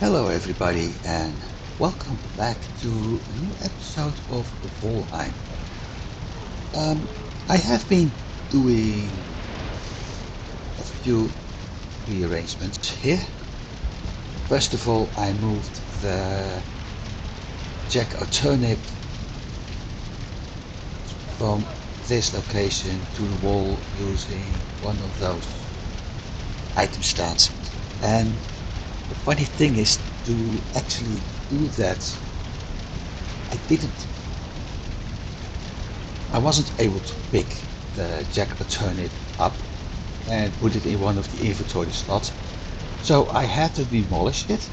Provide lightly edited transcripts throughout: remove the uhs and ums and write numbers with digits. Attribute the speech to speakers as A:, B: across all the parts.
A: Hello everybody and welcome back to a new episode of Valheim. I have been doing a few rearrangements here. First of all, I moved the jack or turnip from this location to the wall using one of those item stands. And the funny thing is, to actually do that, I wasn't able to pick the jack or turnip up and put it in one of the inventory slots. So I had to demolish it,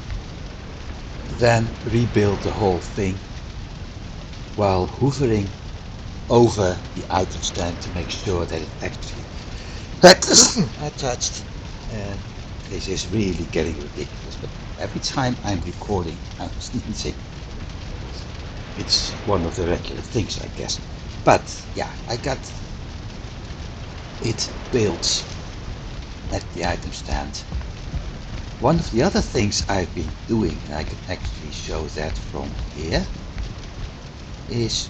A: then rebuild the whole thing while hoovering over the item stand to make sure that it actually attached. And this is really getting ridiculous, but every time I'm recording I'm sneezing. It's one of the regular things, I guess. But yeah, I got it built at the item stand. One of the other things I've been doing, and I can actually show that from here, is,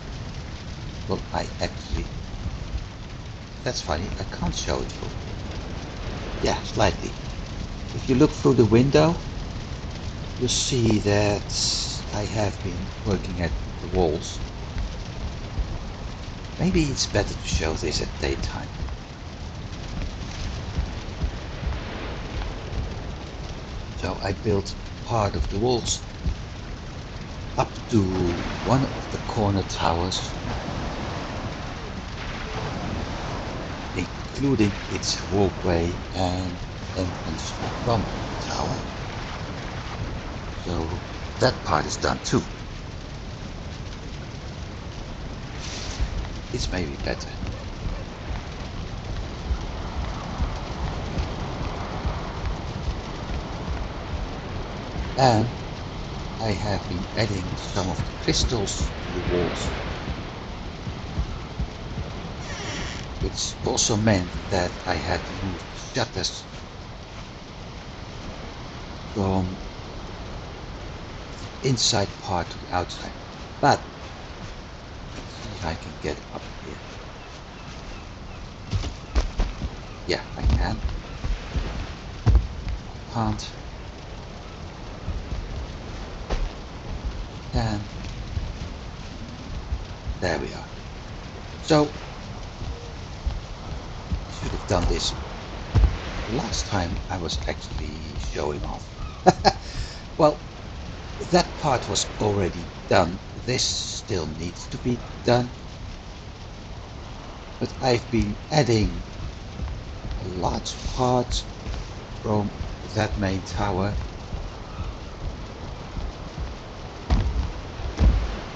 A: well, that's funny, I can't show it from, yeah, slightly. If you look through the window, you'll see that I have been working at the walls. Maybe it's better to show this at daytime. So I built part of the walls up to one of the corner towers, including its walkway and entrance from the tower. So that part is done too. It's maybe better. And I have been adding some of the crystals to the walls, which also meant that I had to move the shutters from the inside part to the outside. But let's see if I can get up here. Yeah, I can. I can't. And there we are. So I should have done this last time I was actually showing off. Well, that part was already done. This still needs to be done. But I've been adding a large part from that main tower.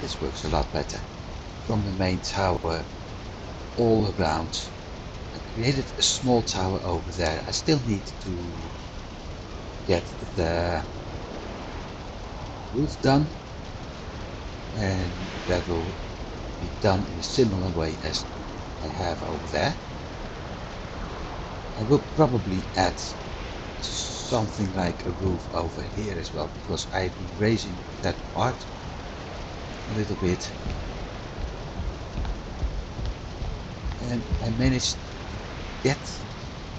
A: This works a lot better. From the main tower all around. I created a small tower over there. I still need to get the roof done, and that will be done in a similar way as I have over there. I will probably add something like a roof over here as well, because I've been raising that part a little bit, and I managed to get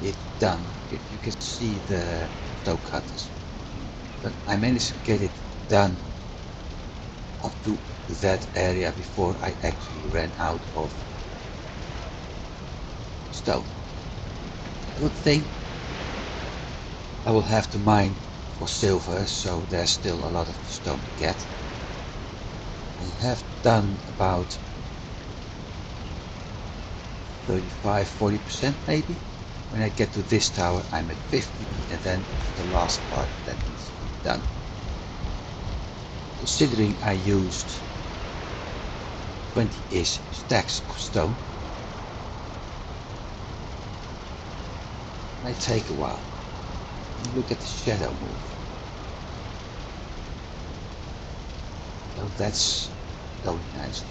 A: it done. If you can see the toe cutters, but I managed to get it done up to that area before I actually ran out of stone. Good thing I will have to mine for silver, so there's still a lot of stone to get. I have done about 35-40% maybe. When I get to this tower I'm at 50, and then the last part that needs to be done. Considering I used 20-ish stacks of stone, it might take a while. Look at the shadow move. So that's going nicely.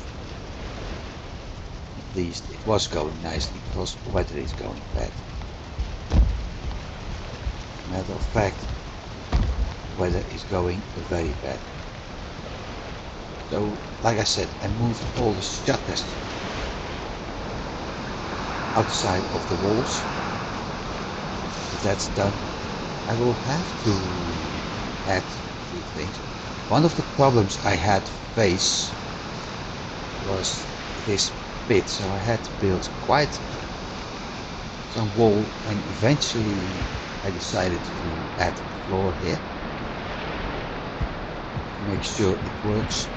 A: At least it was going nicely, because the weather is going bad. Matter of fact, weather is going very bad. So, like I said, I moved all the shutters outside of the walls. So that's done. I will have to add a few things. One of the problems I had faced was this pit, so I had to build quite some wall, and eventually I decided to add a floor here to make sure it works.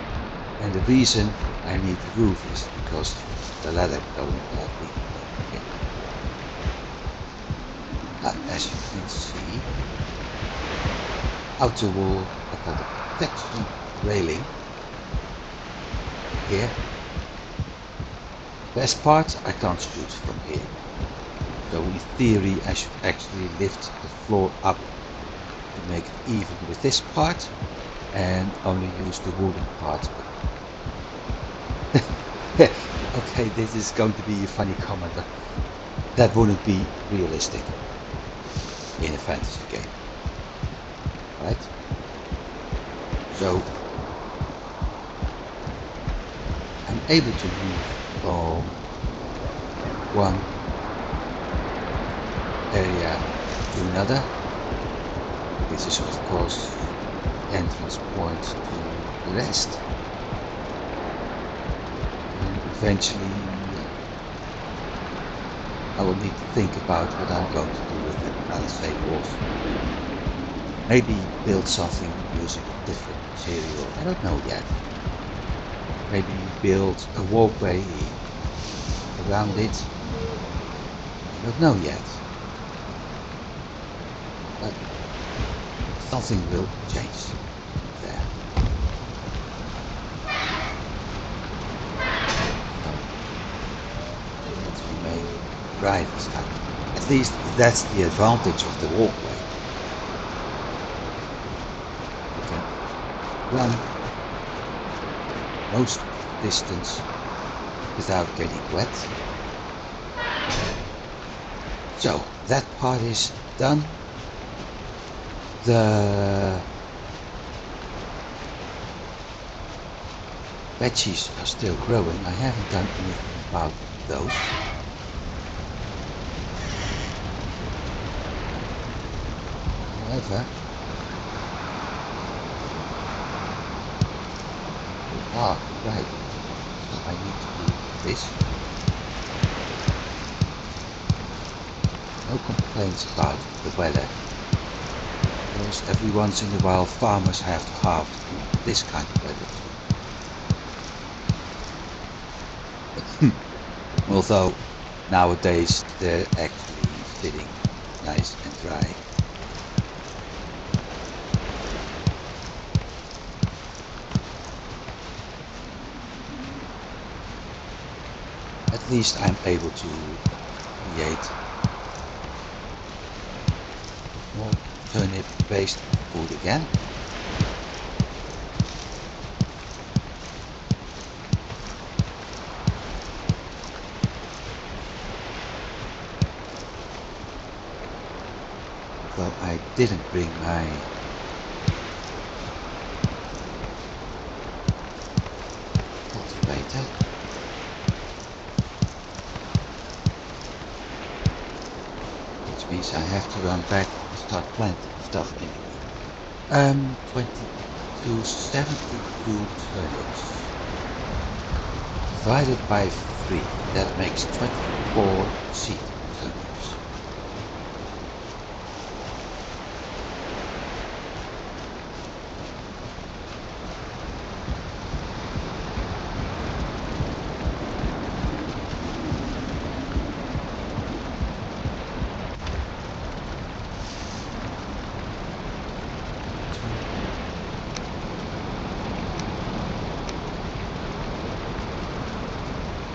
A: And the reason I need the roof is because the ladder going badly here. As you can see, outer wall, I got a protection railing here. Best part, I can't shoot from here. So in theory I should actually lift the floor up to make it even with this part and only use the wooden part. Okay, this is going to be a funny comment, but that wouldn't be realistic in a fantasy game, right? So I'm able to move from one area to another. This is of course entrance point to the rest. And eventually I will need to think about what I'm going to do with the palisade walls. Maybe build something using a different material, I don't know yet. Maybe build a walkway around it, I don't know yet. But something will change there. Let's remain dry this time. At least that's the advantage of the walkway. You can run most of the distance without getting wet. So that part is done. The veggies are still growing. I haven't done anything about those. However, right. So I need to do this. No complaints about the weather. Because every once in a while farmers have to harvest in this kind of weather too. Although nowadays they're actually sitting nice and dry. At least I'm able to create more turnip based food again. Though I didn't bring my cultivator. Which means I have to run back and start planting stuff in. 72 turnips divided by 3, that makes 24 seed turnips.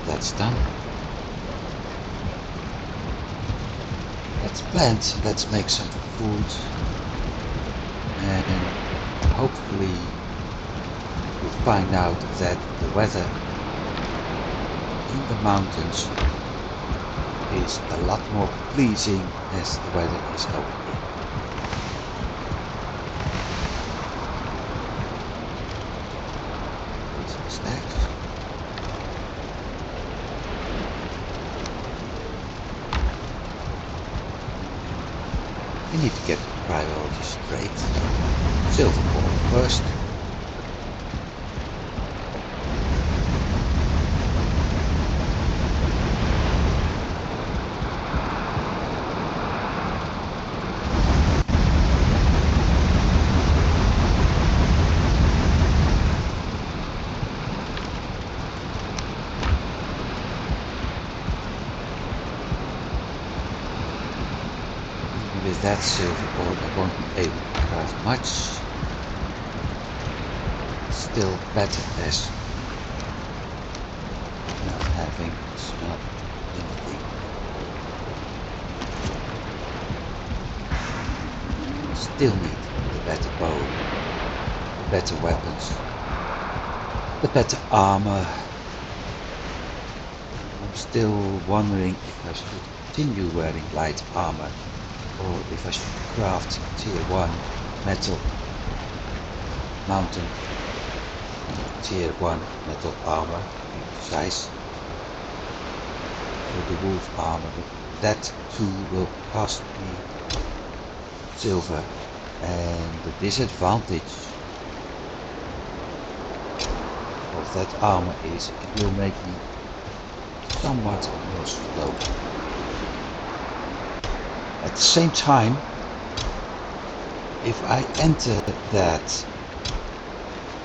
A: That's done. Let's plant, let's make some food, and hopefully we'll find out that the weather in the mountains is a lot more pleasing as the weather is over here. need to get priorities straight. Silver ore first. With that silver ore I won't be able to craft much. Still better as not having smelt anything. Still need the better bow, the better weapons, the better armor. I'm still wondering if I should continue wearing light armor or if I should craft tier 1 metal mountain and tier 1 metal armor, to be precise, for the wolf armor, but that too will cost me silver, and the disadvantage of that armor is it will make me somewhat more slow. At the same time, if I enter that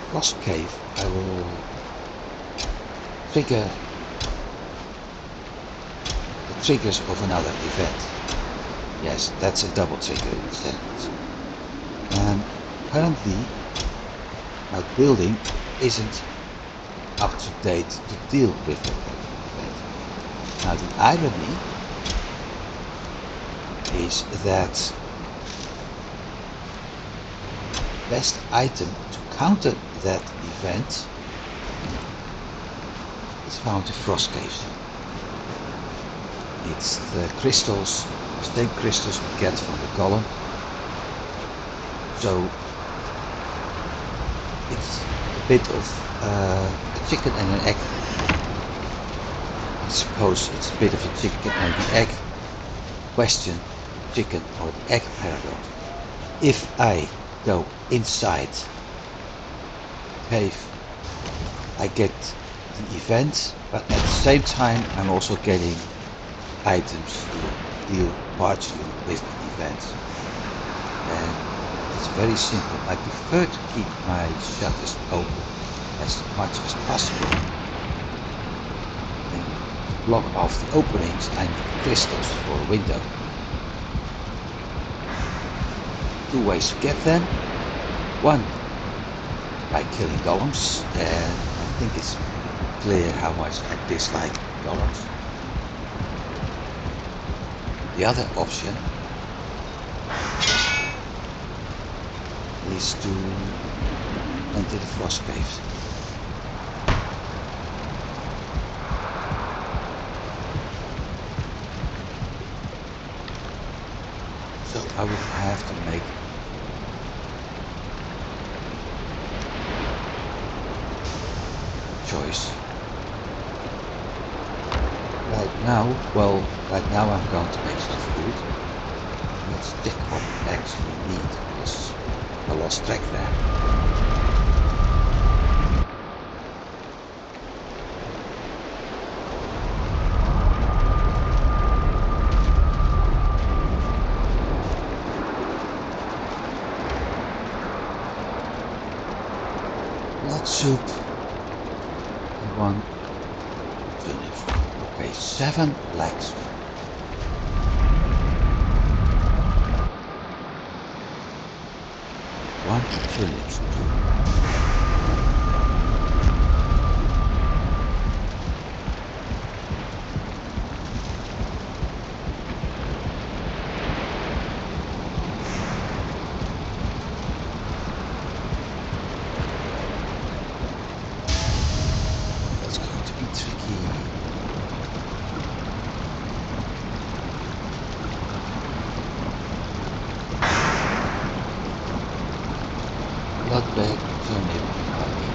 A: frost cave, I will trigger the triggers of another event. Yes, that's a double trigger in a sentence. And currently, my building isn't up to date to deal with that event. Now the irony is that best item to counter that event is found in frost caves. It's the crystals, the same crystals we get from the golem. So it's a bit of a chicken and an egg. I suppose it's a bit of a chicken and the egg question, chicken or the egg paradox. If I go inside the cave, I get the event, but at the same time I'm also getting items to deal partially with the event. And it's very simple. I prefer to keep my shutters open as much as possible and block off the openings I need crystals for a window. Two ways to get them. One, by killing golems, and I think it's clear how much I dislike golems. The other option is to enter the frost caves. So I would have to make a choice. Right now I'm going to make some food. Let's check what we actually need, because I lost track there. Blood soup, one turnip. Okay, 7 legs. One turnip. That's going to be tricky. Blood bag, turnip, honey.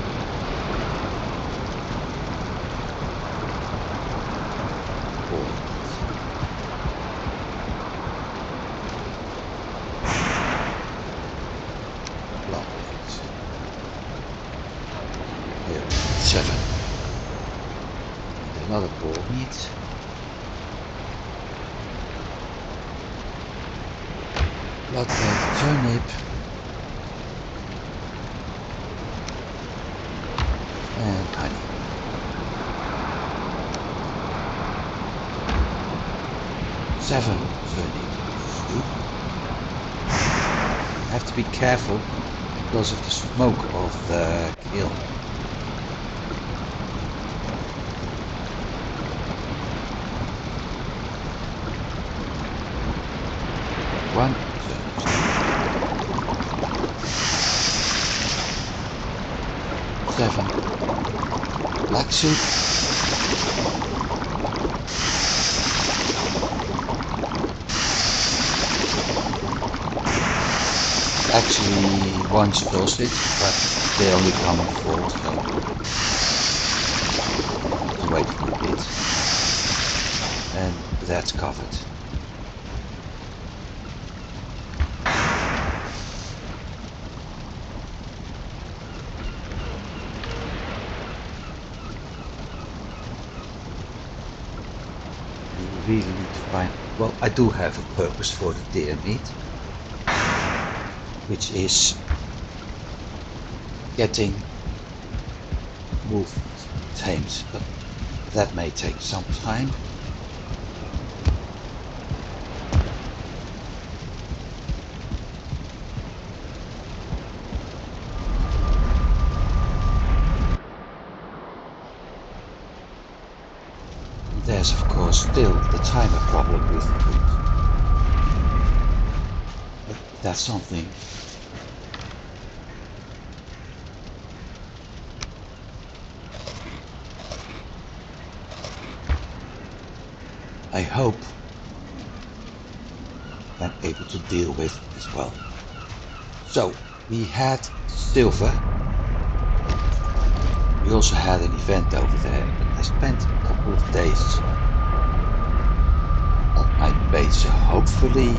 A: 7. Another boar meat. Blood-red turnip. And honey. Seven turnip soup. Have to be careful because of the smoke of the kiln. One turnip soup. 7 black soup. Actually one sausage, but they only come in 4, so to wait for a bit. And that's covered. You really need to find, well, I do have a purpose for the deer meat, which is getting wolf tamed, but that may take some time. There's of course still the timer problem with food, but that's something I hope I'm able to deal with as well. So we had silver. We also had an event over there, but I spent a couple of days at my base, so hopefully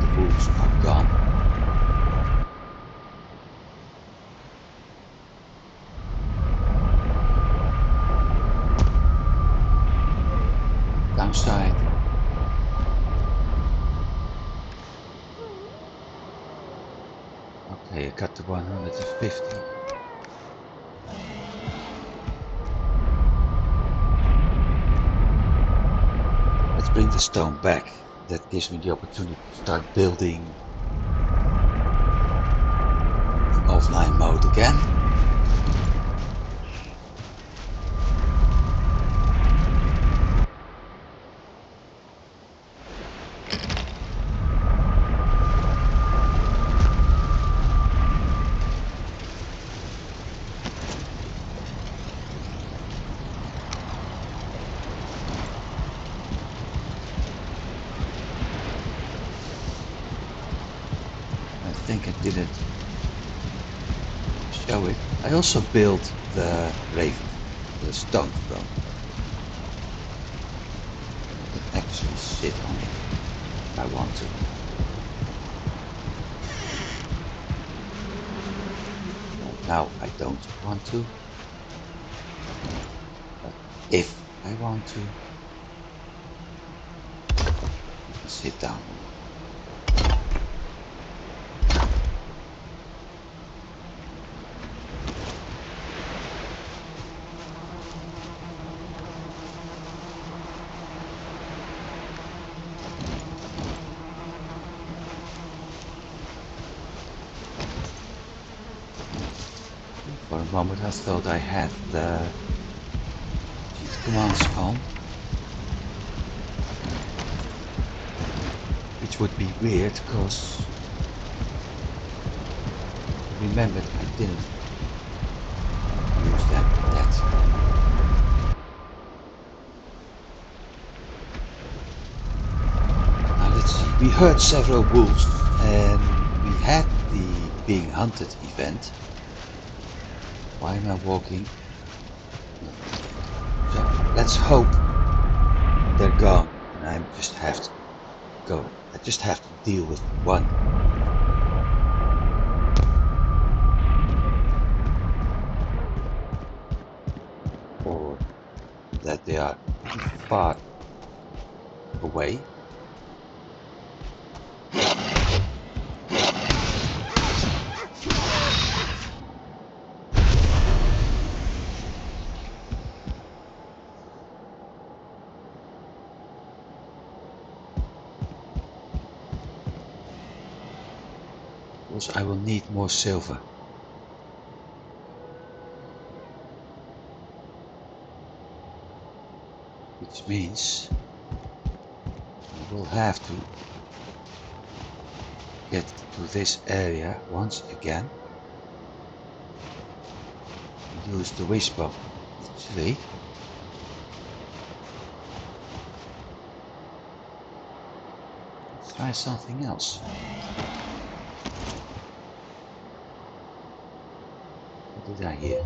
A: the wolves are gone. Downside. Okay, I got to 150. Let's bring the stone back. That gives me the opportunity to start building in offline mode again. I think I didn't show it. I also built the raven, the stone throne. I can actually sit on it if I want to. Right now I don't want to, but if I want to, I can sit down on it. For a moment I thought I had the cheat commands on, which would be weird because remember I didn't use them yet. Now let's see, we heard several wolves and we had the being hunted event. Why am I walking? No. So let's hope they're gone and I just have to go. I just have to deal with one. that they are too far away. Also, I will need more silver. Which means I will have to get to this area once again and use the wishbone. Actually, let's try something else. What did I hear?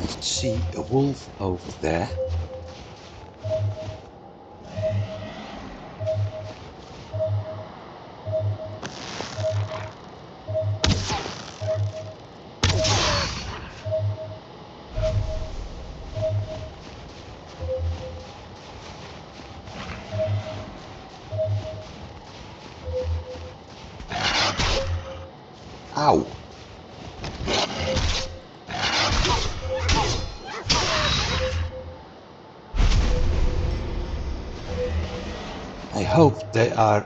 A: I see a wolf over there. Ow! I hope they are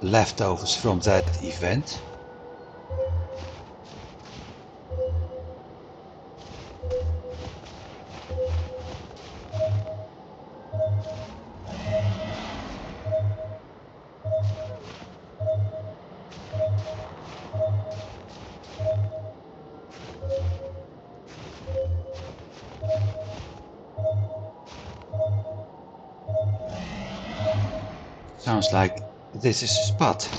A: leftovers from that event. Sounds like this is a spot.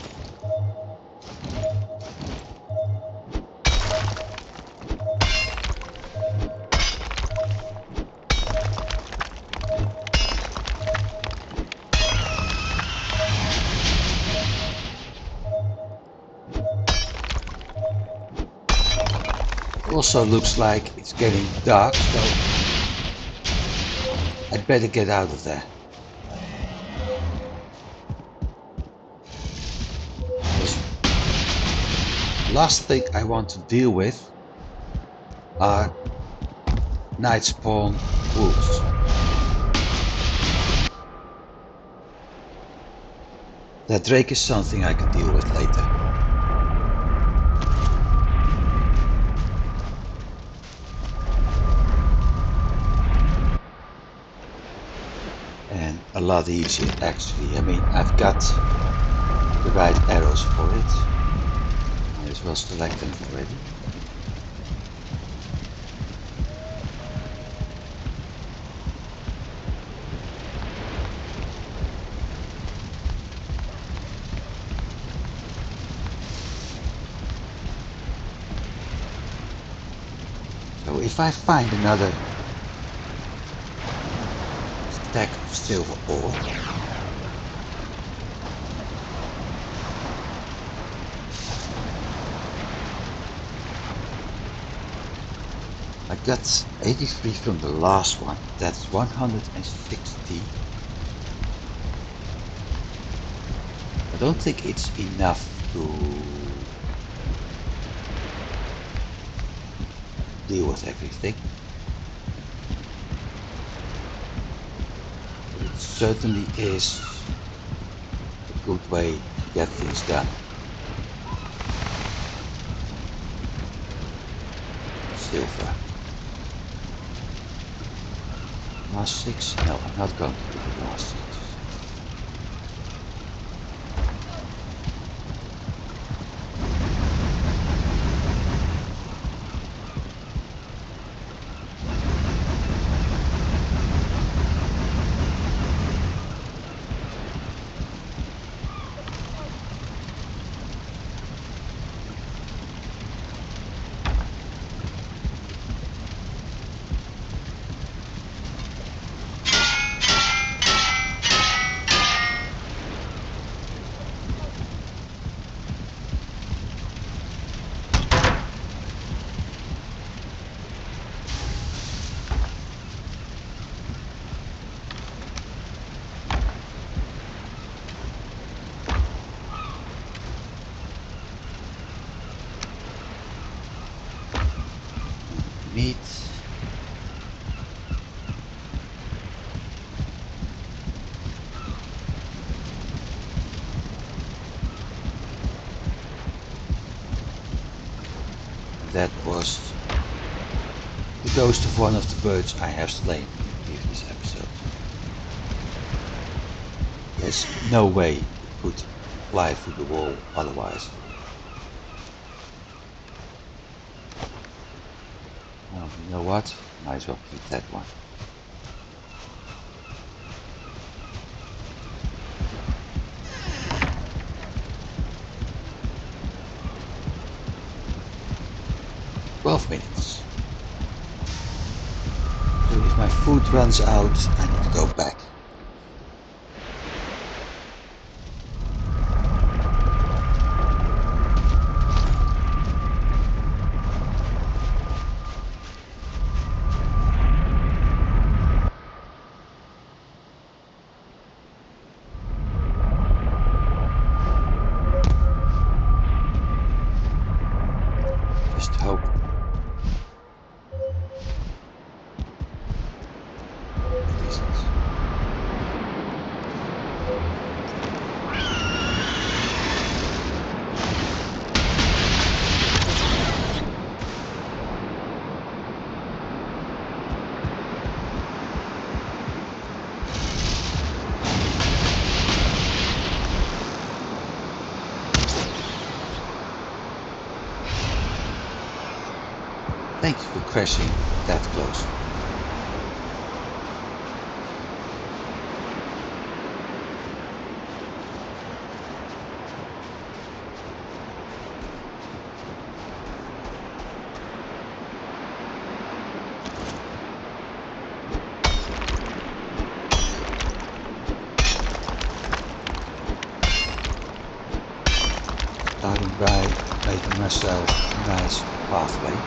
A: Also looks like it's getting dark, so I'd better get out of there. Last thing I want to deal with are night spawn wolves. That drake is something I can deal with later. And a lot easier actually. I mean, I've got the right arrows for it. Might as well select them already. So if I find another stack of silver ore, I got 83 from the last one. That's 160. I don't think it's enough to deal with everything. But it certainly is a good way to get things done. Silver. Last 6? No, I'm not going to do the last 6. meat. That was the ghost of one of the birds I have slain in the previous episode. There's no way it could fly through the wall otherwise. Well, you know what? Might as well keep that one. $12 minutes. So if my food runs out, I need to go back. Just hope. It isn't. Thank you for crashing that close. Starting by making myself a nice pathway.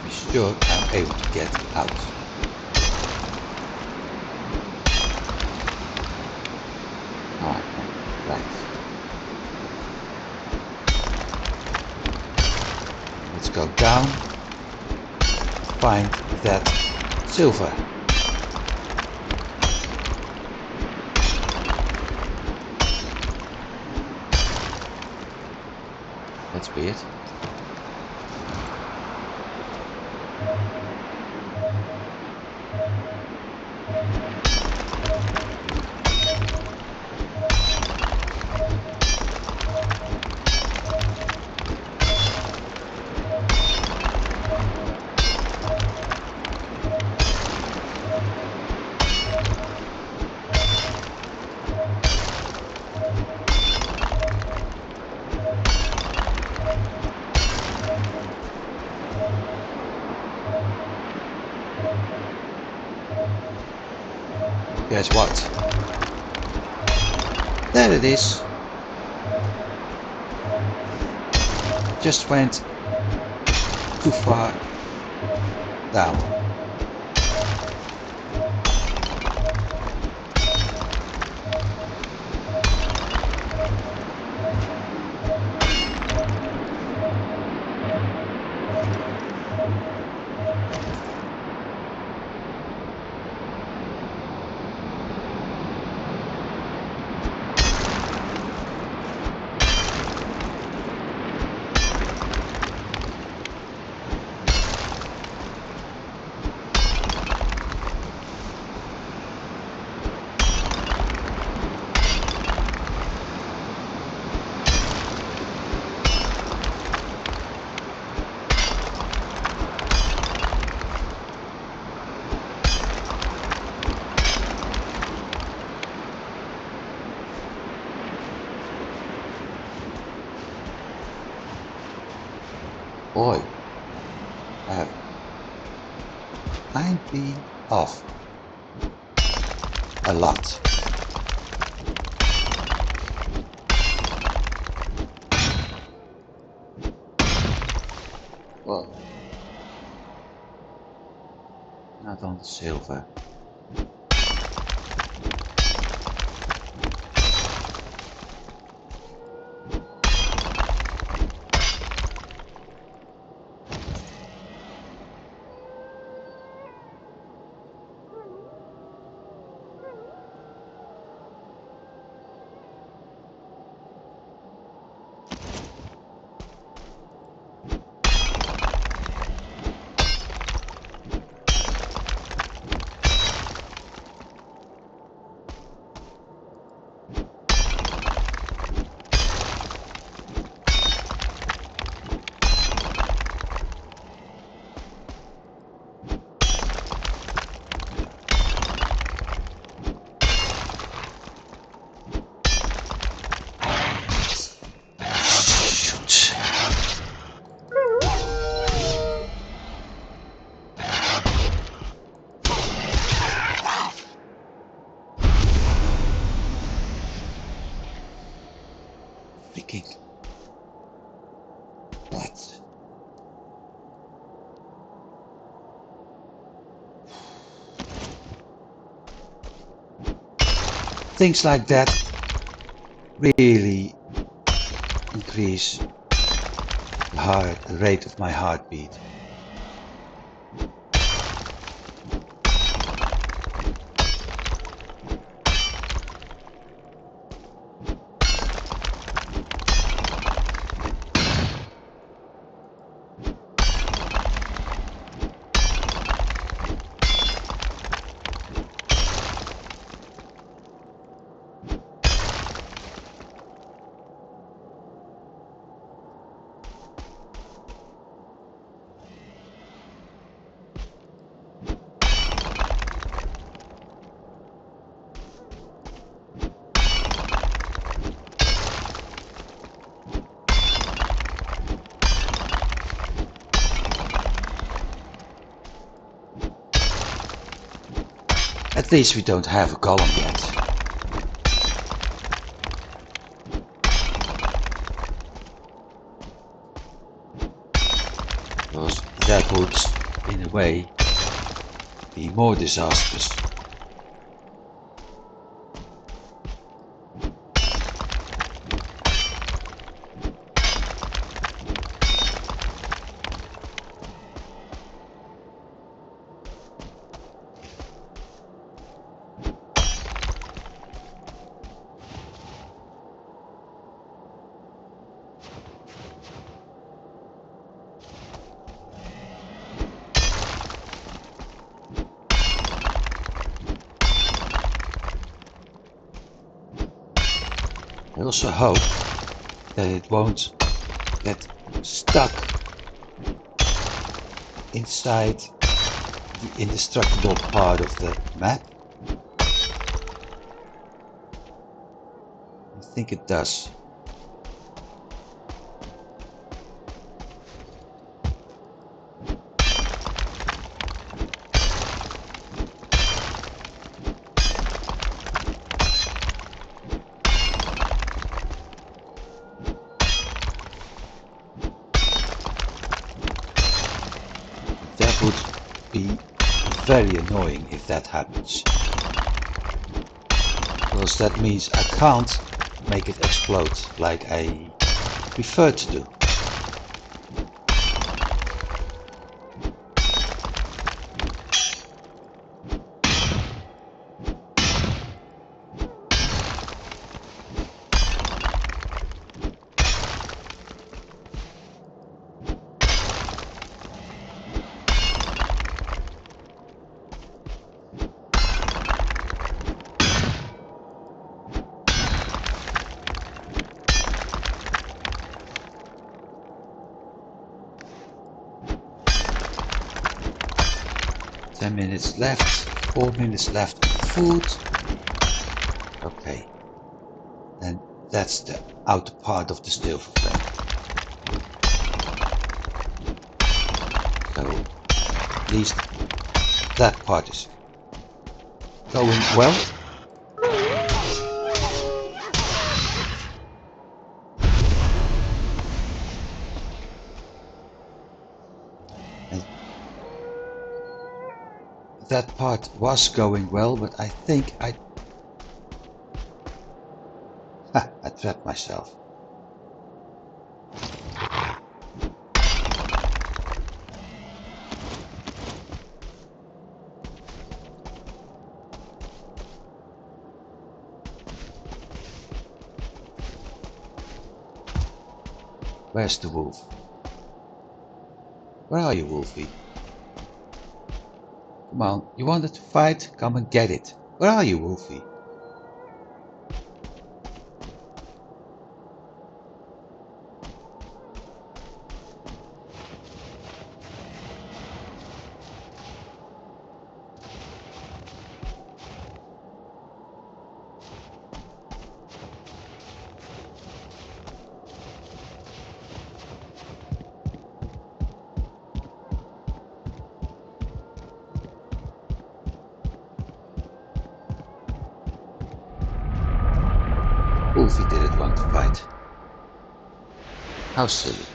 A: Sure, I'm able to get out. Right. Let's go down. Find that silver. That's weird. Guess what? There it is. Just went too far down. Boy, I'm being off a lot. Well, not on silver. Things like that really increase the rate of my heartbeat. At least we don't have a golem yet. Because that would, in a way, be more disastrous. I also hope that it won't get stuck inside the indestructible part of the map. I think it does. That would be very annoying if that happens. Because that means I can't make it explode like I prefer to do. Minutes left, 4 minutes left of food. Okay, and that's the outer part of the silver frame. So at least that part is going well. And that part was going well, but I think I trapped myself. Where's the wolf? Where are you, Wolfie? Come on, you wanted to fight? Come and get it. Where are you, Wolfie? Wolfie didn't want to fight. How silly.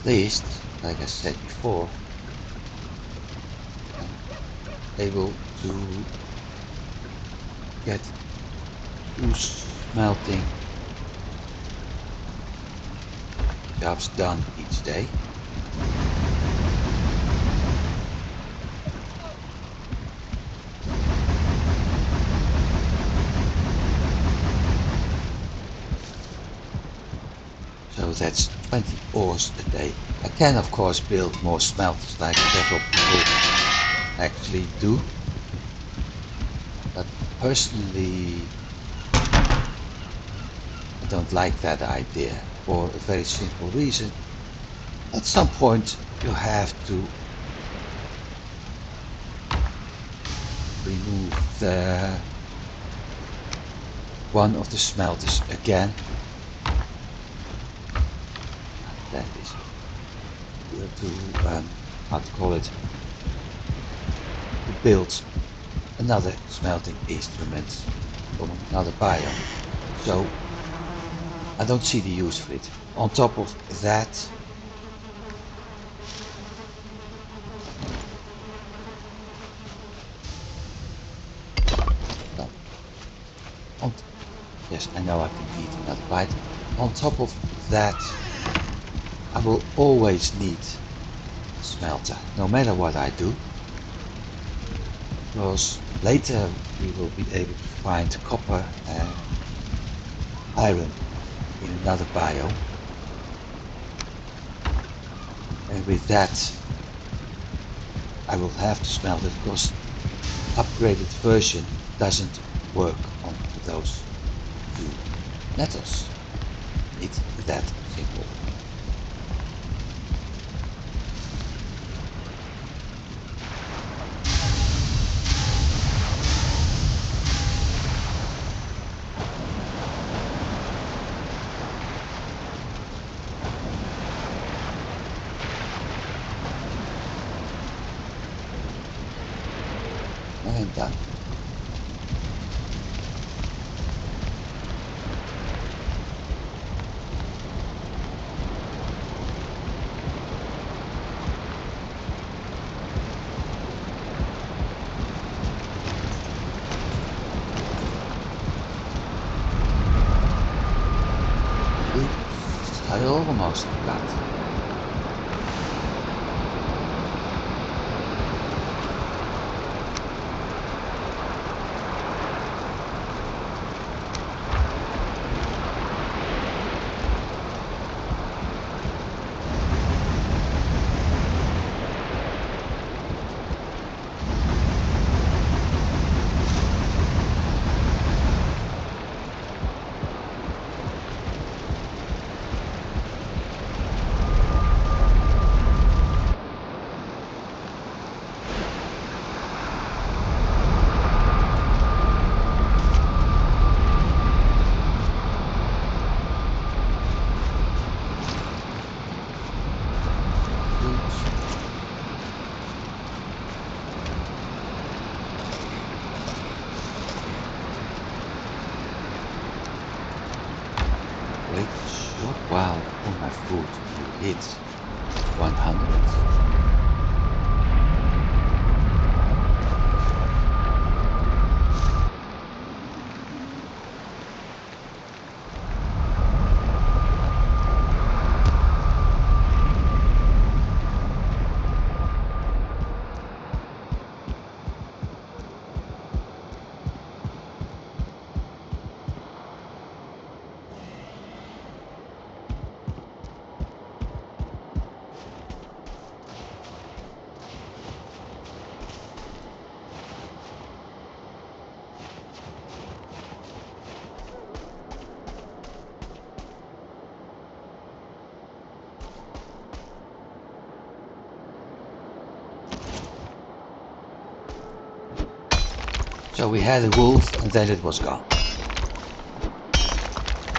A: least, like I said before, able to get 2 smelting jobs done each day. So that's 20 ores a day. I can of course build more smelters like several people actually do. But personally I don't like that idea for a very simple reason. At some point you have to remove one of the smelters again. That is to how to call it, to build another smelting instrument from another biome. So I don't see the use for it. On top of that, yes, I know I can eat another bite. On top of that, I will always need a smelter, no matter what I do, because later we will be able to find copper and iron in another biome. And with that, I will have to smelt it because upgraded version doesn't work on those 2 metals. It's that simple. And done. Oops, I almost got. Wait a short while for my food to hit 100. So we had a wolf and then it was gone.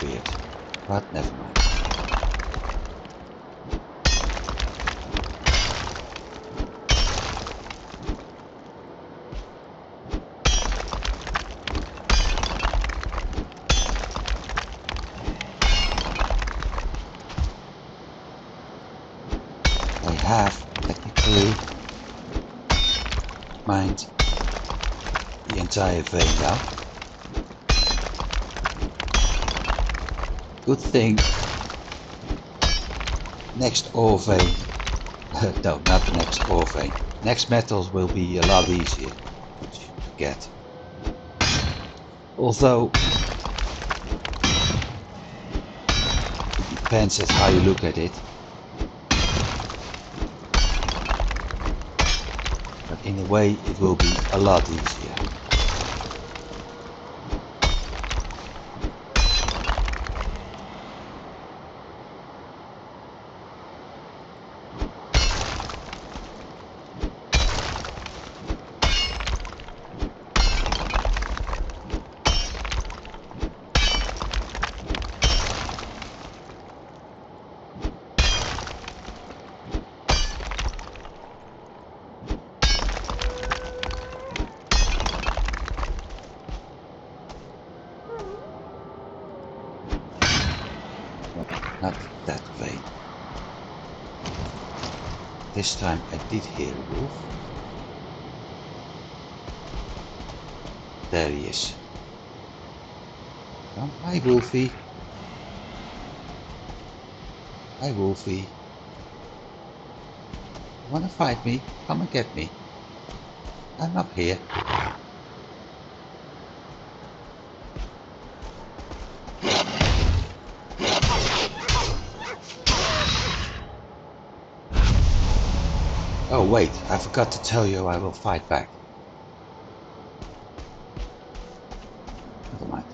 A: Weird, but never mind. mined the entire vein now. Good thing next ore vein, no, not the next ore vein, next metals will be a lot easier to get. Although it depends on how you look at it. But in a way it will be a lot easier. Not that vein. This time I did hear a wolf. There he is. Come, hi Wolfie. Hi Wolfie. You wanna fight me? Come and get me. I'm up here. Oh wait, I forgot to tell you I will fight back. Never mind.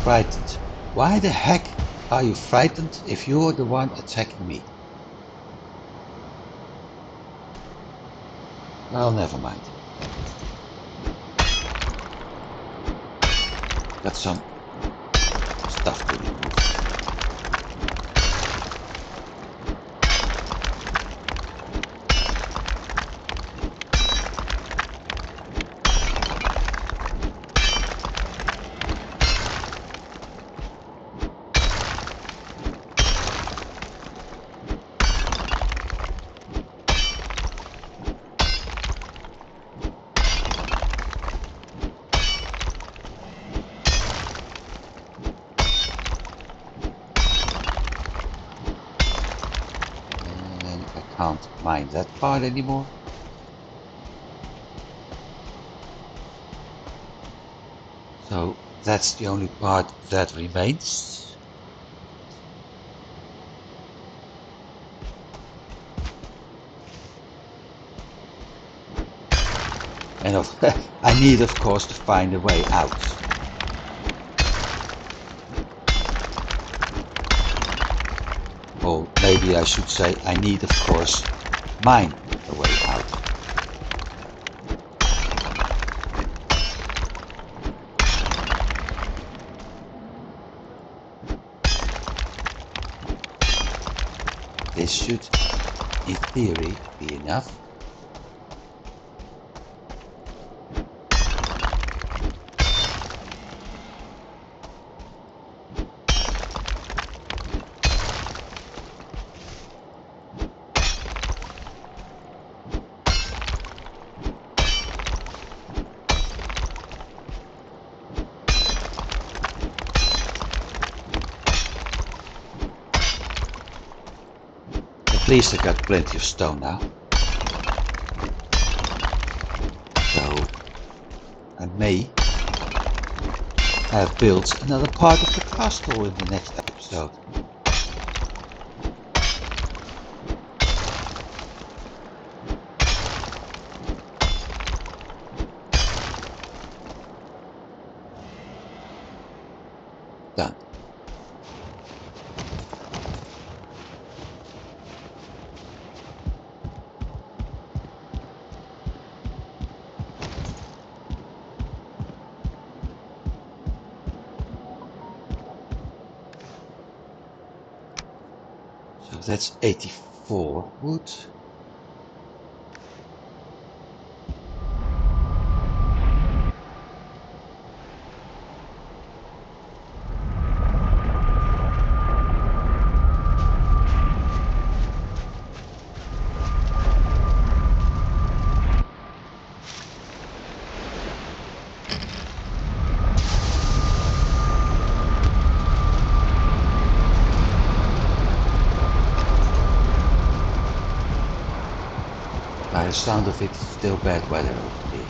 A: Frightened. Why the heck are you frightened if you're the one attacking me? Well, never mind. Got some stuff to remove. Can't mine that part anymore. So that's the only part that remains. And I need of course to find a way out. Or maybe I should say I need of course mine a way out. This should in theory, be enough. At least I got plenty of stone now. So I may have built another part of the castle in the next episode. Done. So that's 84 wood. By the sound of it, it's still bad weather over here.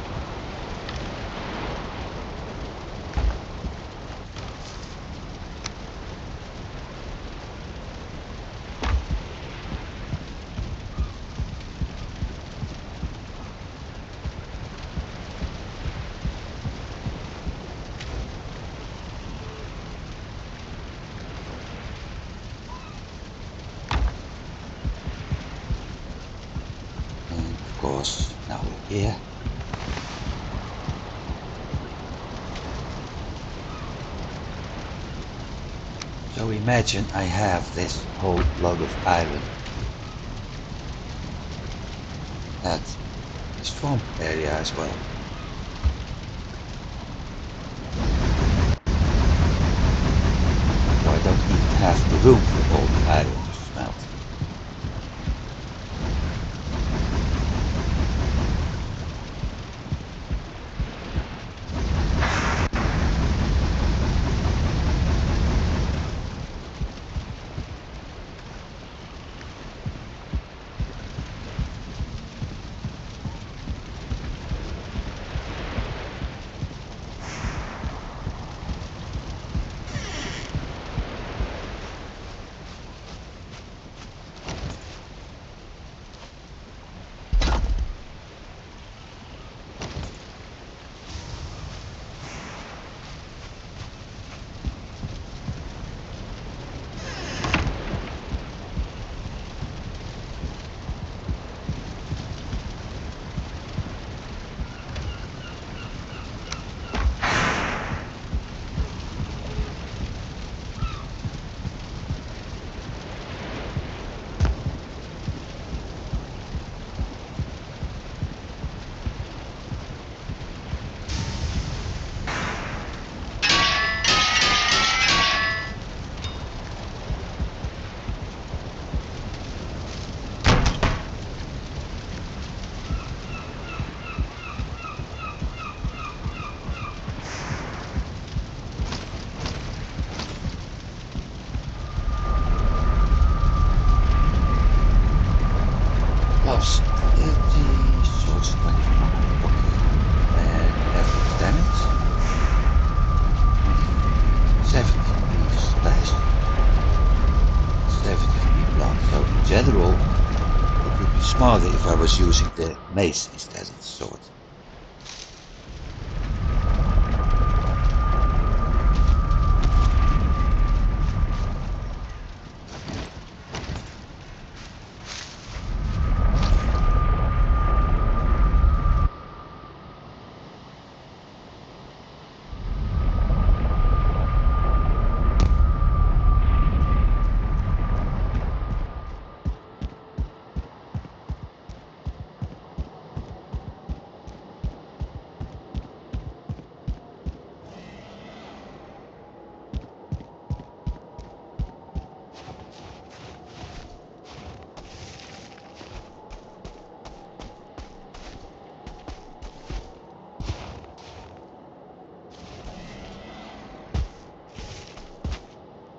A: And of course, now we're here. So imagine I have this whole load of iron at the swamp area as well. So I don't even have the room for all the iron to smelt. Plus 30, so it's 25. Okay. And average damage. 70p slash, 70p blunt. So in general, it would be smarter if I was using the mace instead of the sword.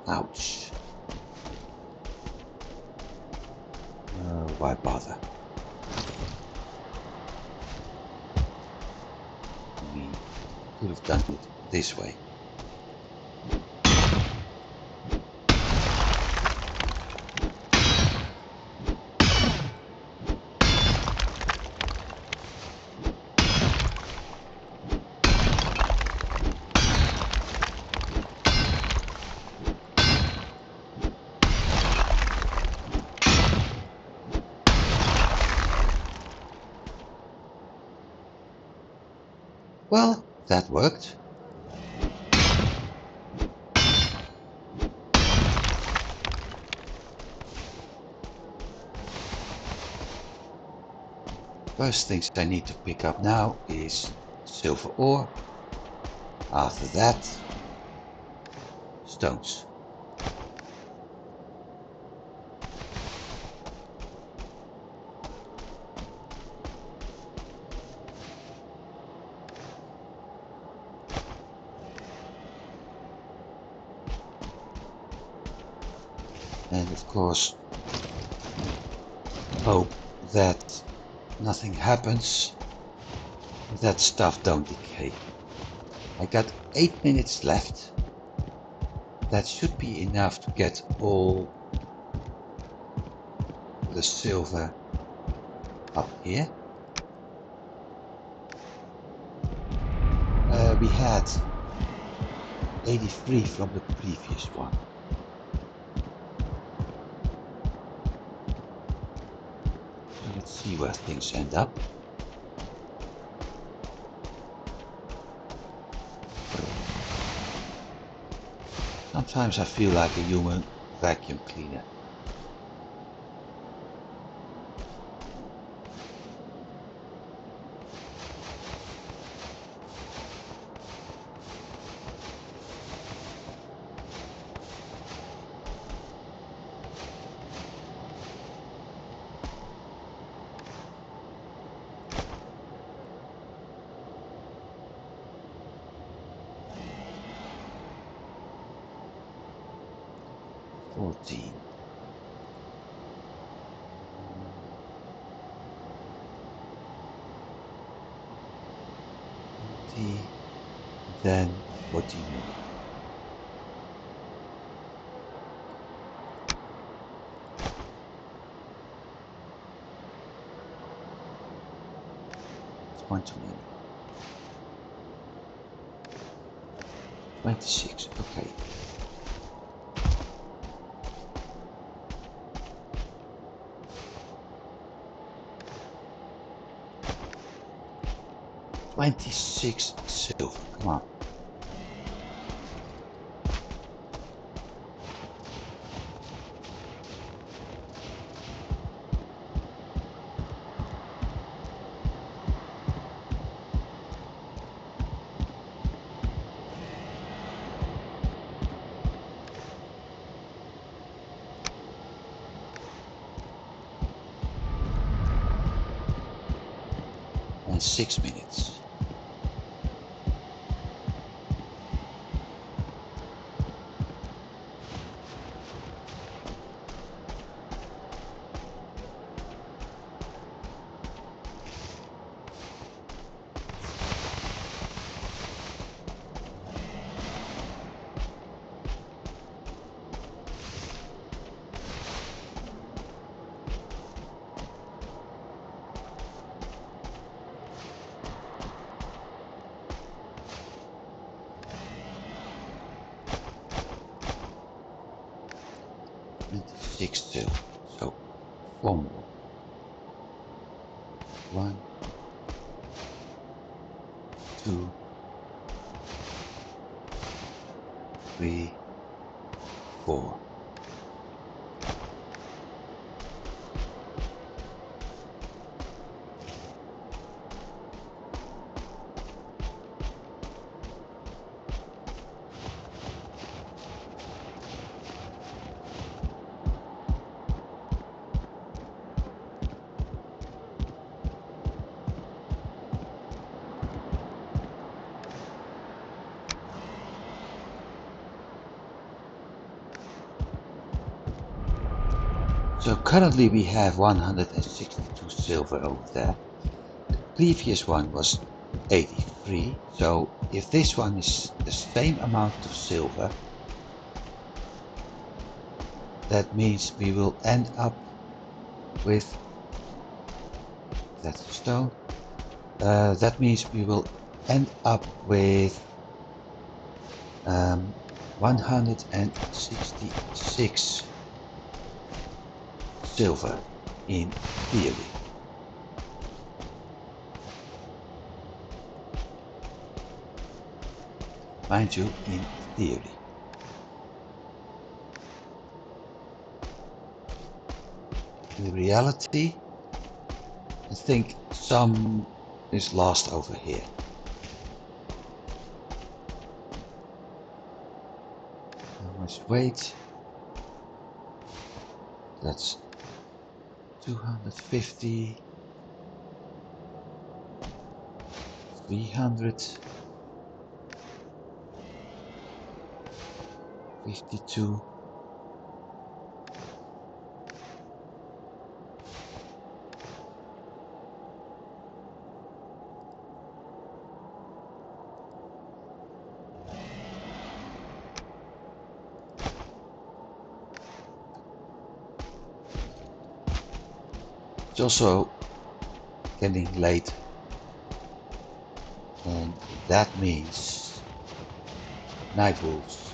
A: Ouch. Why bother? We could have done it this way. Well, that worked. First things I need to pick up now is silver ore. After that, stones. And of course, hope that nothing happens, that stuff don't decay. I got 8 minutes left. That should be enough to get all the silver up here. We had 83 from the previous one. So let's see where things end up. Sometimes I feel like a human vacuum cleaner. Then 14 more. It's one too many. 26, okay. $26 silver, come on. And 6 minutes. Six still, so 4 more. 1, 2, 3, 4. So currently we have 162 silver over there. The previous one was 83. So if this one is the same amount of silver, that means we will end up with, that's the stone, that means we will end up with 166 silver in theory. Mind you, in theory. In reality, I think some is lost over here. How much weight? That's 250, 300, 52. It's also getting late, and that means night wolves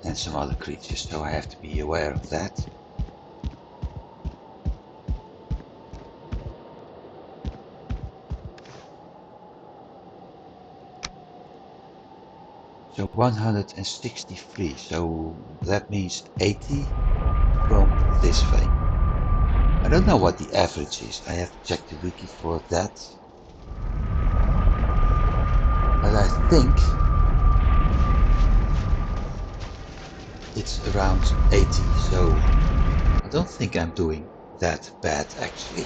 A: and some other creatures, so I have to be aware of that. So 163, so that means 80 from this vein. I don't know what the average is, I have to check the wiki for that. But I think it's around 80, so I don't think I'm doing that bad actually.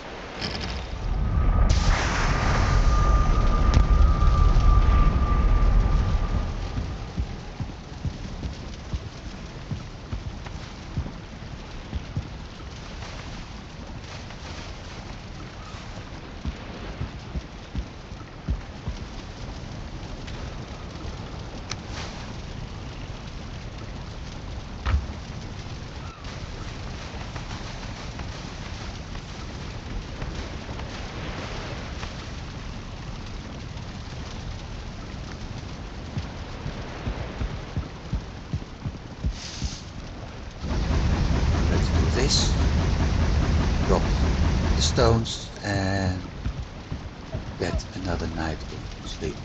A: This, drop the stones and get another night of sleep.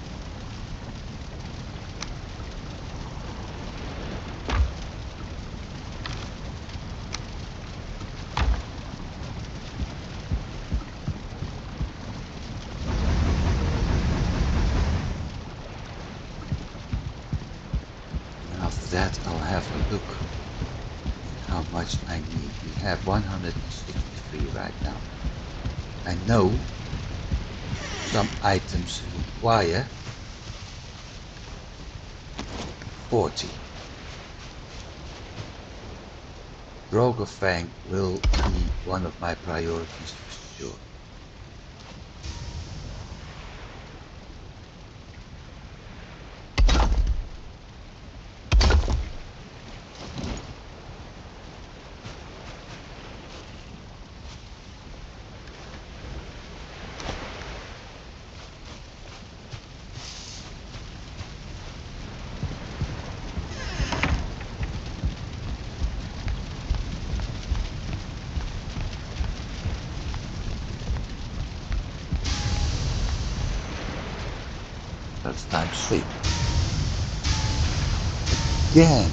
A: And after that I'll have a look how much I need. We have 163 right now. I know some items require 40. Fang will be one of my priorities for sure. So it's time to sleep. Again.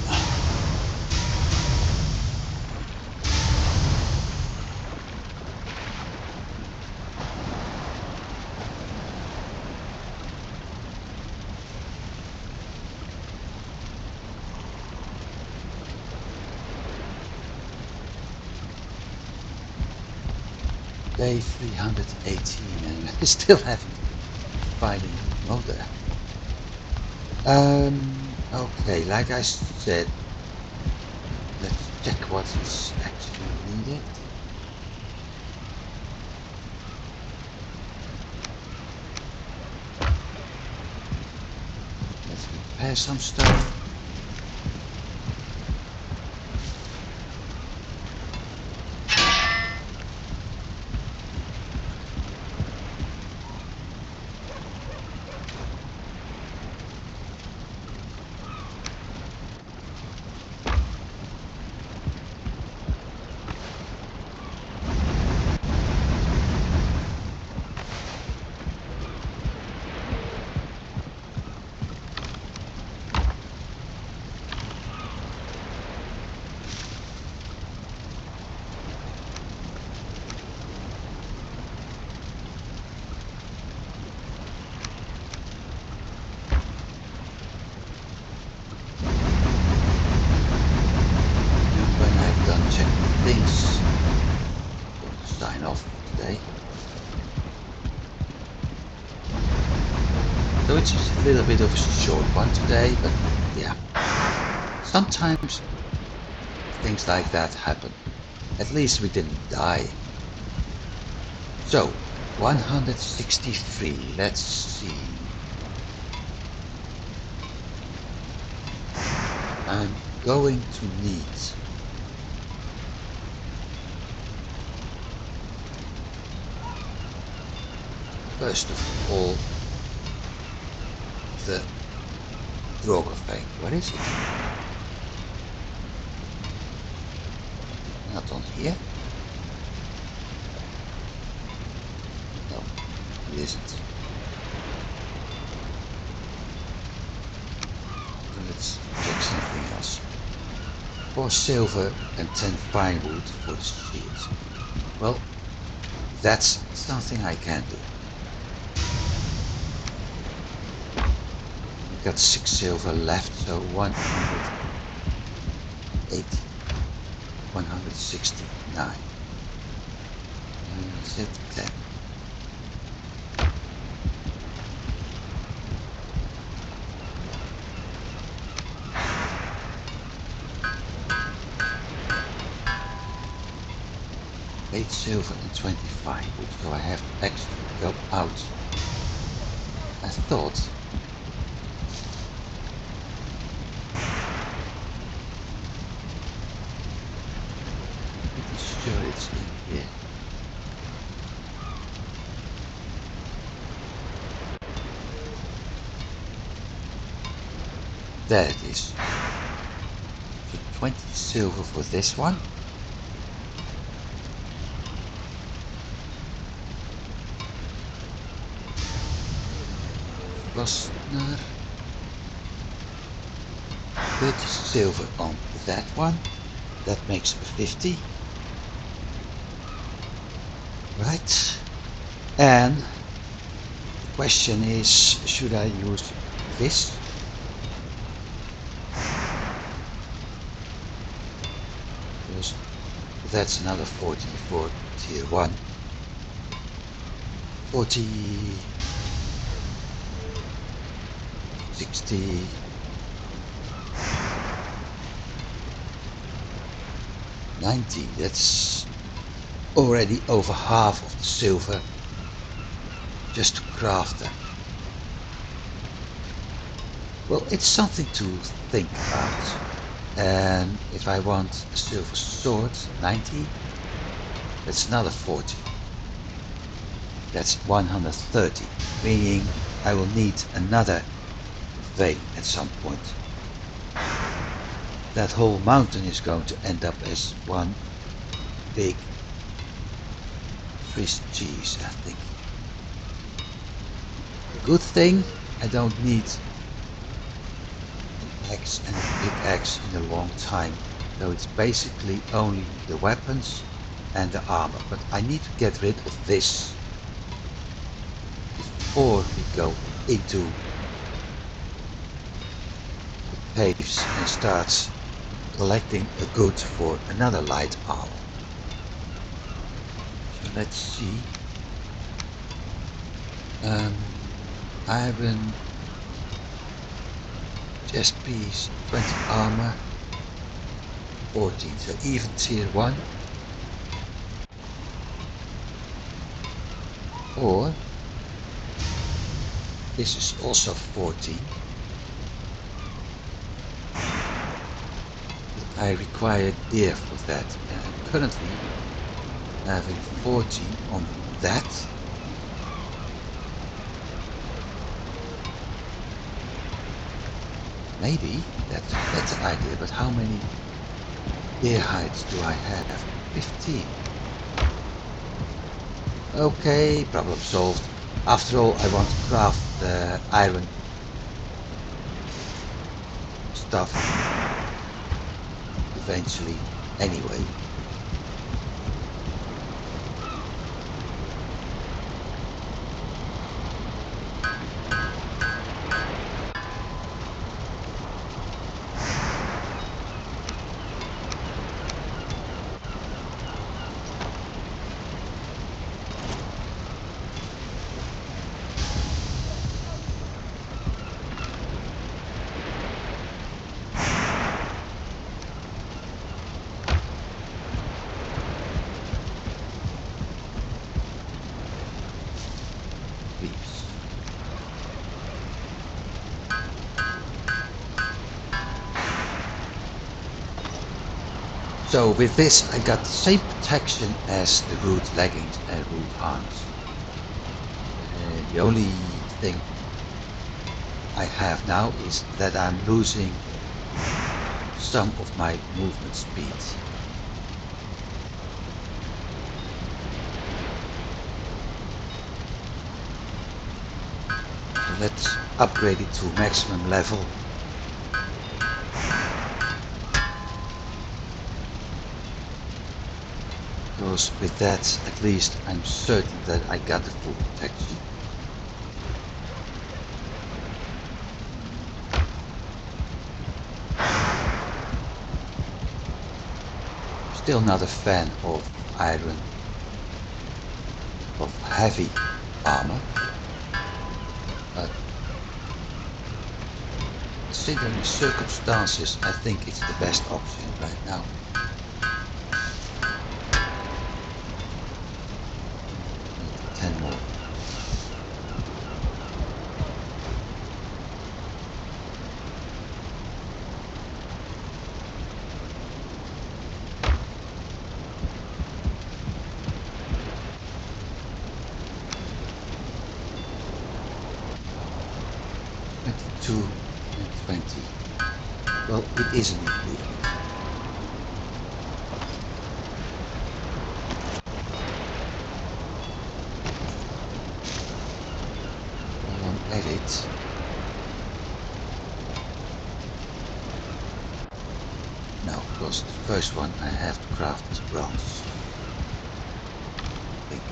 A: Day 318 and I still haven't finding Moda. Okay, like I said, let's check what is actually needed. Let's repair some stuff. Things to sign off today. So it's just a little bit of a short one today, but yeah, sometimes things like that happen. At least we didn't die. So 163, let's see. I'm going to need first of all the Drogerveen. Where is it? Not on here. No, it isn't. So let's check something else. 4 silver and 10 firewood for the shields. Well, that's something I can do. We've got 6 silver left, so 180, 169. Is it 10? Eight silver and 25 wood, so I have to actually go out. I thought pretty sure it's in here. There it is. So 20 silver for this one. Rosner. 30 silver on that one. That makes 50. Right. And the question is, should I use this? Because that's another 40 for tier 1. 40, 60, 90, that's already over half of the silver just to craft them. Well, it's something to think about. And if I want a silver sword, 90, that's another 40. That's 130, meaning I will need another vein at some point. That whole mountain is going to end up as one big Swiss cheese, I think. The good thing, I don't need an axe and a big axe in a long time. So it's basically only the weapons and the armor. But I need to get rid of this before we go into the caves and start collecting a good for another light armor. So let's see. Iron, chest piece, 20 armor. 14, so even tier 1. Or this is also 14. I require gear for that, and I'm currently having 14 on that. Maybe that's a better idea, but how many gear heights do I have? 15. Okay, problem solved. After all, I want to craft the iron stuff eventually anyway. So with this I got the same protection as the root leggings and root arms. The only thing I have now is that I'm losing some of my movement speed. So let's upgrade it to maximum level. Because with that, at least I'm certain that I got the full protection. Still not a fan of iron, of heavy armor, but considering the circumstances, I think it's the best option right now. 10 more. And 20. Well, it is an improvement. I want to edit. No, because the first one I have to craft is bronze. I think.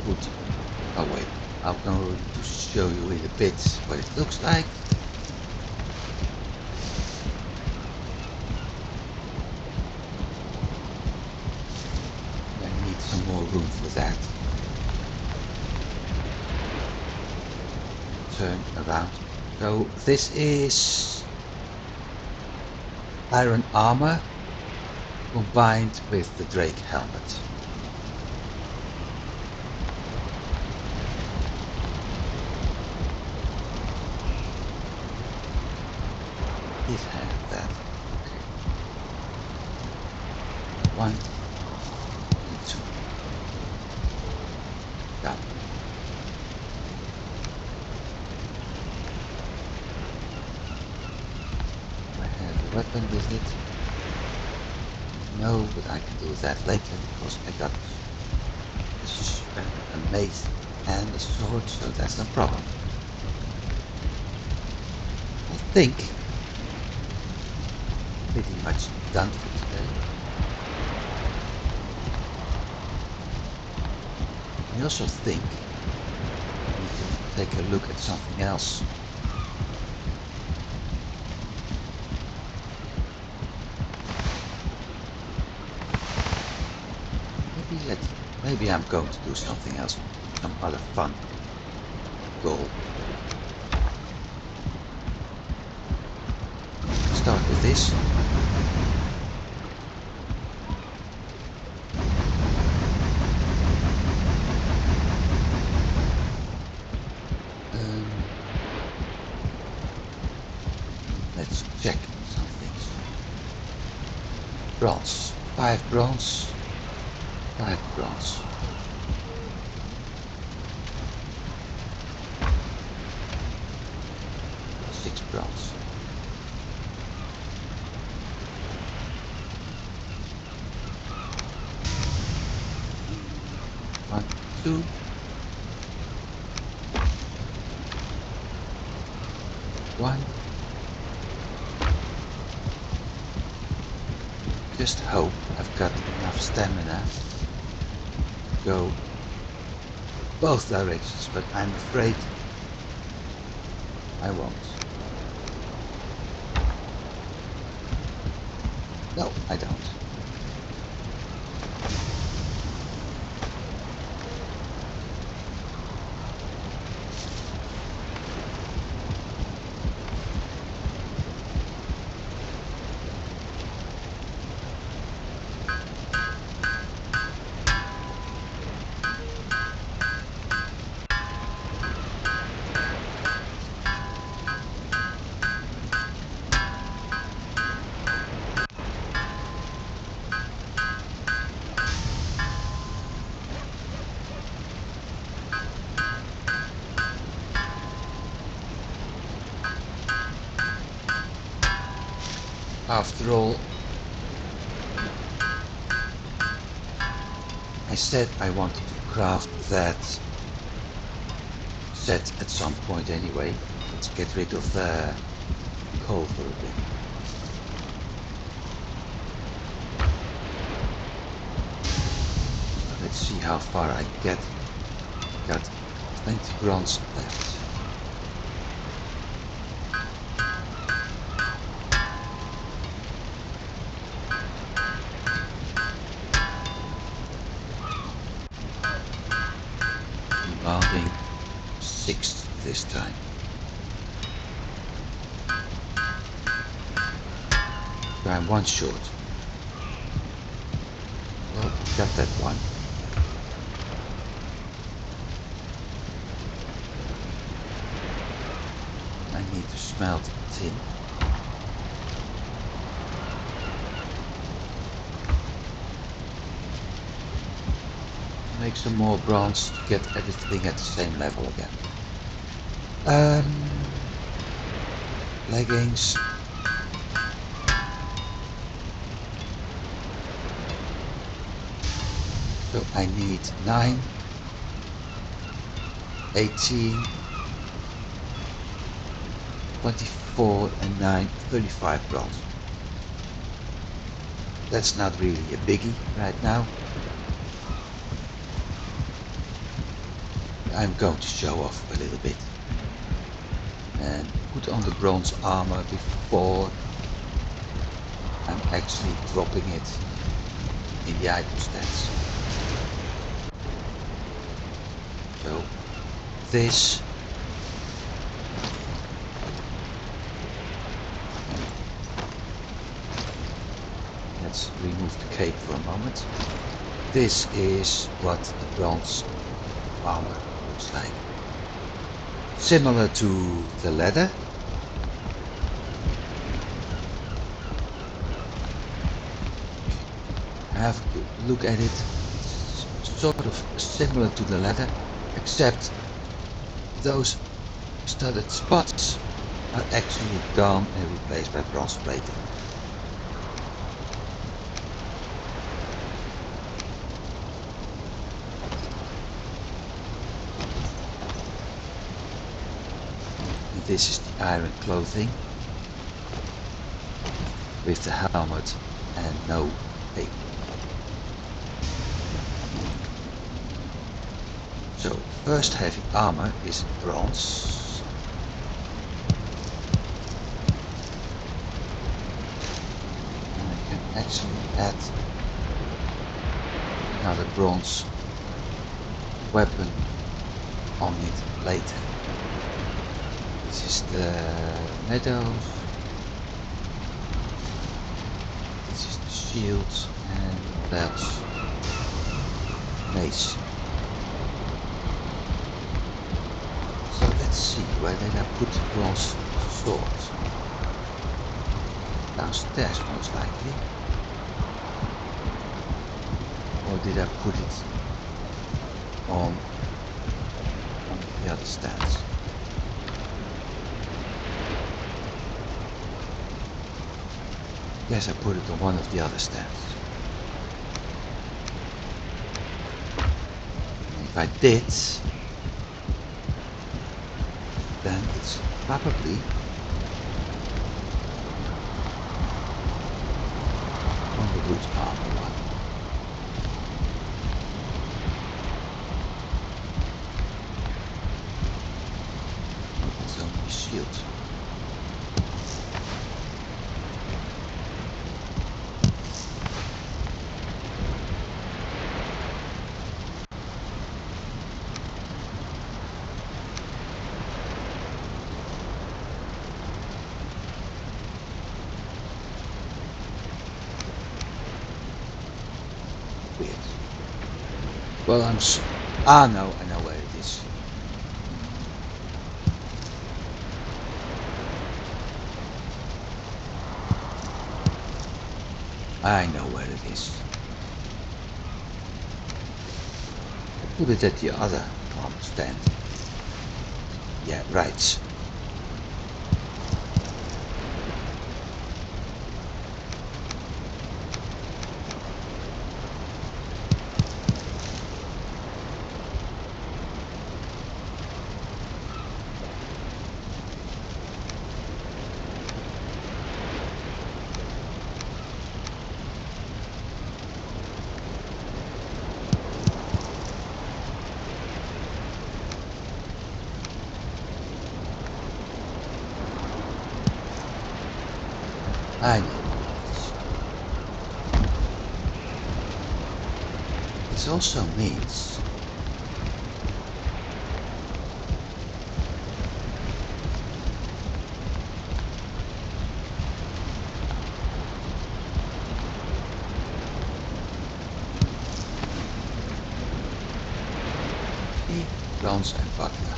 A: Good. Oh wait, I'm going to show you in a bit what it looks like. I need some more room for that. Turn around. So this is iron armor combined with the Drake helmet. It has that. Okay. 1 and 2. Done. Do I have a weapon with it? No, but I can do that later because I got a mace and a sword, so that's no problem. I think pretty much done for today. I also think we need to take a look at something else. Maybe I'm going to do something else, some other fun goal. this. Let's check some things. Bronze. 5 bronze. 5 bronze. Bronze. One, two. One. Just hope I've got enough stamina to go both directions, but I'm afraid I won't. No, I don't. After all, I said I wanted to craft that set at some point anyway. Let's get rid of coal for a bit. Let's see how far I get. Got 20 bronze left. Demanding 6 this time. So I'm 1 short. Well, got that one. I need to smelt tin. Make some more bronze to get everything at the same level again. Leggings. So I need 9, 18, 24 and 9, 35 bronze. That's not really a biggie right now. I'm going to show off a little bit and put on the bronze armor before I'm actually dropping it in the item stats. So this let's remove the cape for a moment. This is what the bronze armor looks like. Similar to the leather. Have a good look at it. It's sort of similar to the leather, except those studded spots are actually gone and replaced by bronze plating. This is the iron clothing with the helmet and no cape. So first heavy armor is bronze. And I can actually add another bronze weapon on it later. This is the meadows. shield and attach mace. So let's see, where did I put the bronze sword? Downstairs most likely. Or did I put it on one of the other stands? Yes, I put it on one of the other stands. And if I did, then it's probably on the wood armor one. It's only a shield. Weird. Well, no, I know where it is. I know where it is. I put it at the other armor stand. Yeah, right. I know. This also means key, bronze and buckler.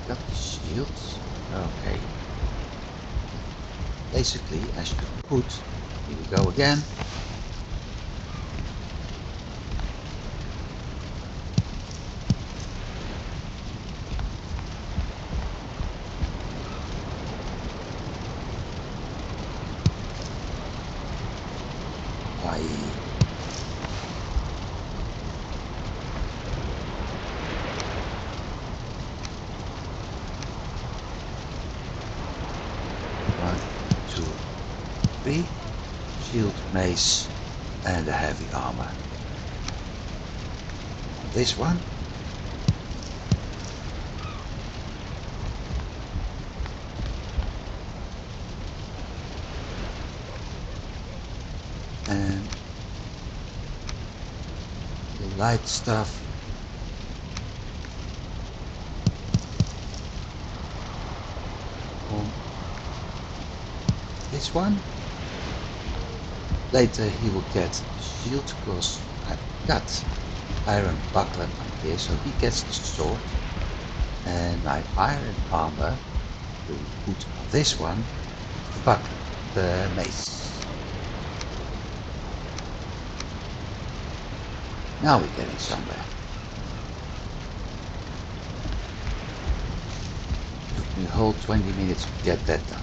A: Got the shields. Okay. Basically, I should put, here we go again, I one, two, three, shield, mace, and a heavy armor. On this one, and the light stuff on this one. Later he will get the shield because I've got iron buckler on here, so he gets the sword. And my iron armor will put on this one the mace. Now we're getting somewhere. Took me a whole 20 minutes to get that done.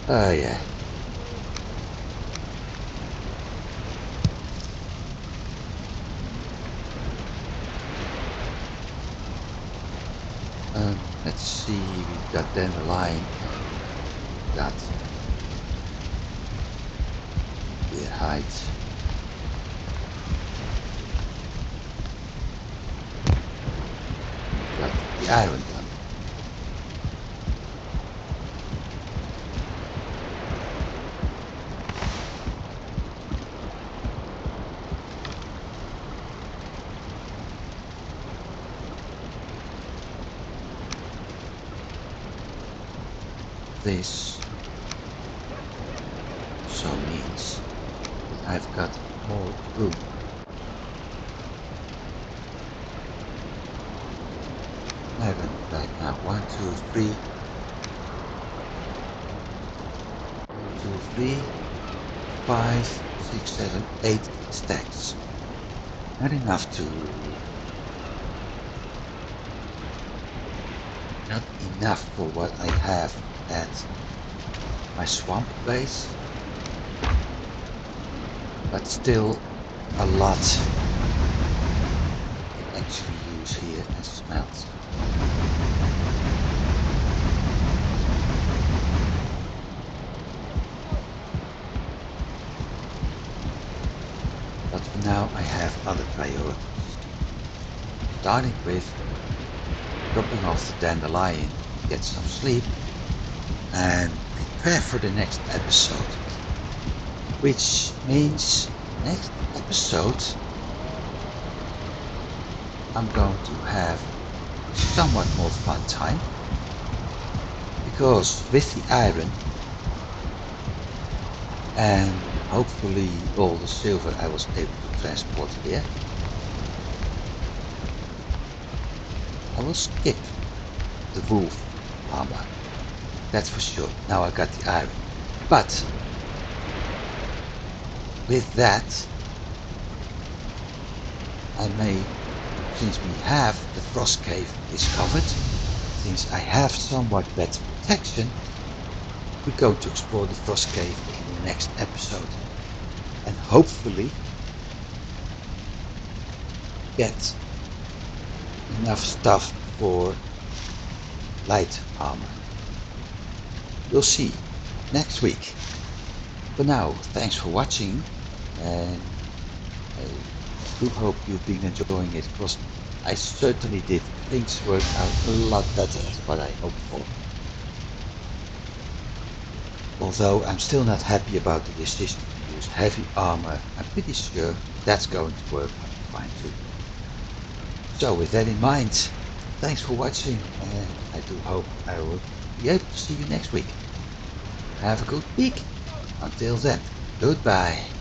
A: Oh yeah. Let's see, we've got dandelion, got the height. Got the iron done. this also means I've got more room. Iron right now. 1, 2, 3. 1, 2, 3. 5, 6, 7, 8 stacks. Not enough to... Not enough for what I have at my swamp base. But still a lot to actually use here and smelt. But for now I have other priorities. Starting with dropping off the dandelion, get some sleep and prepare for the next episode. Which means next episode I'm going to have somewhat more fun time, because with the iron and hopefully all the silver I was able to transport here, I will skip the wolf armor, that's for sure. Now I got the iron, but with that I may, since we have the frost cave discovered, since I have somewhat better protection, we're going to explore the frost cave in the next episode and hopefully get enough stuff for light armor. We'll see next week. For now, thanks for watching, and I do hope you've been enjoying it, because I certainly did. Things worked out a lot better than what I hoped for. Although I'm still not happy about the decision to use heavy armor, I'm pretty sure that's going to work fine too. So with that in mind, thanks for watching, and I do hope I will be able to see you next week. Have a good week. Until then, goodbye.